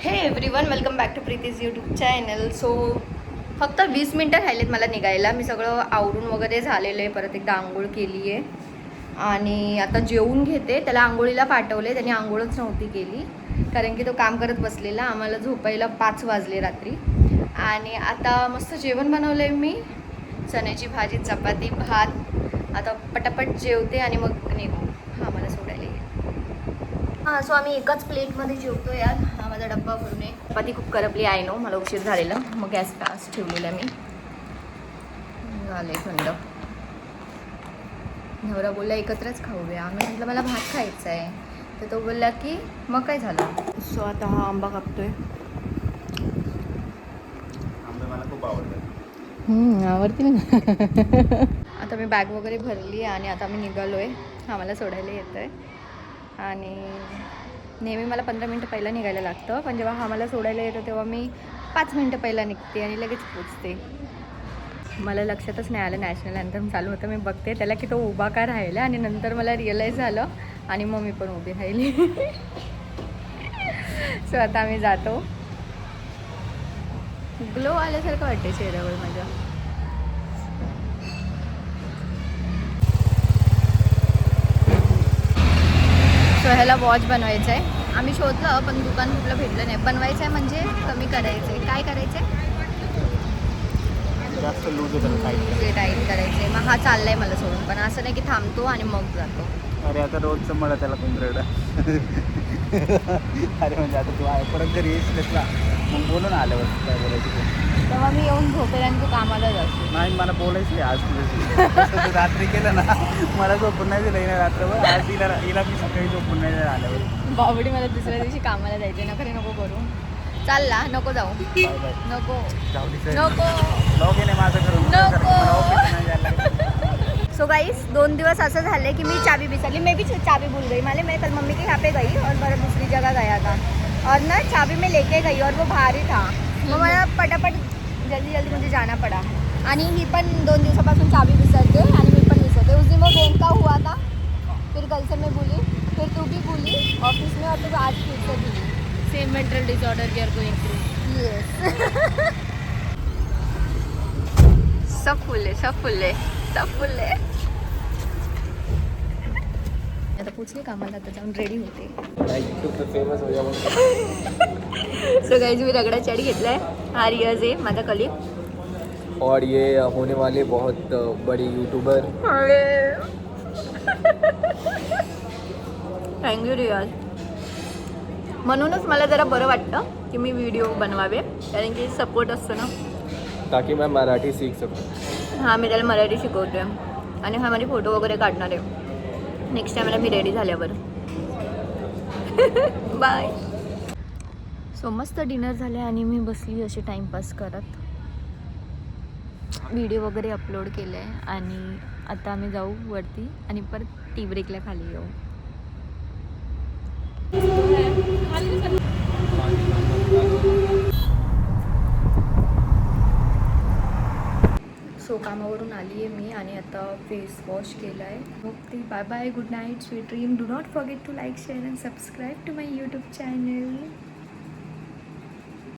हे everyone, welcome back to Preeti's YouTube channel. So फक्त 20 मिनटं राहिलेत मला निघायला. मी सगळं आवरून वगैरे झालेलं आहे. परत एकदा आंघोळ केली आहे आणि आता जेवून घेते. त्याला आंघोळीला पाठवले, त्याने आंघोळच नव्हती केली कारण की तो काम करत बसलेला. आम्हाला झोपायला 5 वाजले रात्री. आणि आता मस्त जेवण बनवलं आहे मी, चण्याची भाजी, चपाती, भात. आता पटापट जेवते आणि मग निघू. हा मला सोडायला येईल. हां, सो आम्ही एकाच प्लेटमध्ये जेवतो यार. हा माझा डब्बा भरून आहे. चपाती खूप करपली आहे, नो मला उशीर झालेला, मग गॅस पास ठेवलेला मी. झाले थंड. नवरा बोलला एकत्रच खाऊया. आम्ही म्हटलं मला भात खायचा आहे, तर तो बोलला की मग काय झालं. सो आता हा आंबा कापतोय. आंबे मला खूप आवडतात. आवडतील ना. आता मी बॅग वगैरे भरली आणि आता मी निघालो आहे. हा मला सोडायला येतं आहे आणि नेहमी मला 15 मिनटं पहिला निघायला लागतं, पण जेव्हा हा मला सोडायला येतो तेव्हा मी 5 मिनटं पहिला निघते आणि लगेच पोचते. मला लक्षातच नाही आलं नॅशनल अँथम चालू होतं. मी बघते त्याला की तो उभा का राहिला आणि नंतर मला रिअलाईज झालं आणि मग मी पण उभी राहिली. सो आता आम्ही जातो. ग्लो आल्यासारखं वाटते चेहऱ्यावर माझ्या. सो ह्याला वॉच बनवायचं आहे. आम्ही शोधलं पण दुकान कुठलं भेटलं नाही. बनवायचं आहे म्हणजे कमी करायचं आहे. काय करायचं आहे? जास्त लूज होतं टाईट. टाईट करायचं आहे. मग हा चालला आहे मला सोडून, पण असं नाही की थांबतो आणि मग जातो. अरे आता रोजचं मला त्याला कुंभरेडा. अरे म्हणजे आता तू परत जर येशील ना मग बोलून आल्यावर काय बोलायचं. तेव्हा मी येऊन झोपेल आणि तू कामाला जातो. नाही मला बोलायचं आहे आज तुझ्याशी. तू रात्री केलं ना मला झोपून नाही दिलं हिला रात्रभर. आज हिला मी सकाळी झोपून नाही दिलं आल्यावर. बावडी मला दुसऱ्या दिवशी कामाला जायचे. नखरे नको करू. चालला नको जाऊ. Bye bye. नको जाऊ दे. नको लॉग इन आहे माझं करून. नको. ऑफिस नाही जायला लागत. सो गाइस 2 दिवस असं झाले की मी चाबी बिसरली. मैं भी चाबी भूल गई. मैं कल मम्मी के यहाँ पे गई और मेरा दूसरी जगह गया था और ना चाबी में लेके गई और वो बाहर ही था. मग मला पटापट जल्दी मुझे जाना पड़ा. आणि ही पण 2 दिवसापासून चाबी विसरते आणि मी पण विसरते. उस दिन वो गेम का हुआ था, फिर कल से मैं भूली, फिर तू भी भूली ऑफिस में और फिर आज फिर से भूली. Same mental disorder we are going through. Yes. सब फुल है, सब फुल है, सब फुल है. आता पोचले कामाला, आता जाऊन रेडी होते. फेमस हो जाऊ. सो गाइस मी रगडा चाट घेतलाय. हा रियाज आहे माझा कलीग और ये होने वाले बहुत बड़ी यूट्यूबर. थँक्यू रियाज. म्हणूनच मला जरा बरं वाटतं की मी व्हिडिओ बनवावे, कारण की सपोर्ट असतो ना. ताकि मैं मराठी सीख सकूं. हां, मी त्याला मराठी शिकवते आणि हा माझे फोटो वगैरे काढणार आहे नेक्स्ट टायमाला मी रेडी झाल्यावर. बाय. सो मस्त डिनर झाले आणि मी बसली अशी टाईमपास करत. व्हिडिओ वगैरे अपलोड केलं आहे आणि आता आम्ही जाऊ वरती आणि परत टी ब्रेकला खाली येऊ. सो कामावरून आली आहे मी आणि आता फेस वॉश केला आहे. Okay, bye bye, good night, sweet dream. Do not forget to like, share and subscribe to my YouTube channel.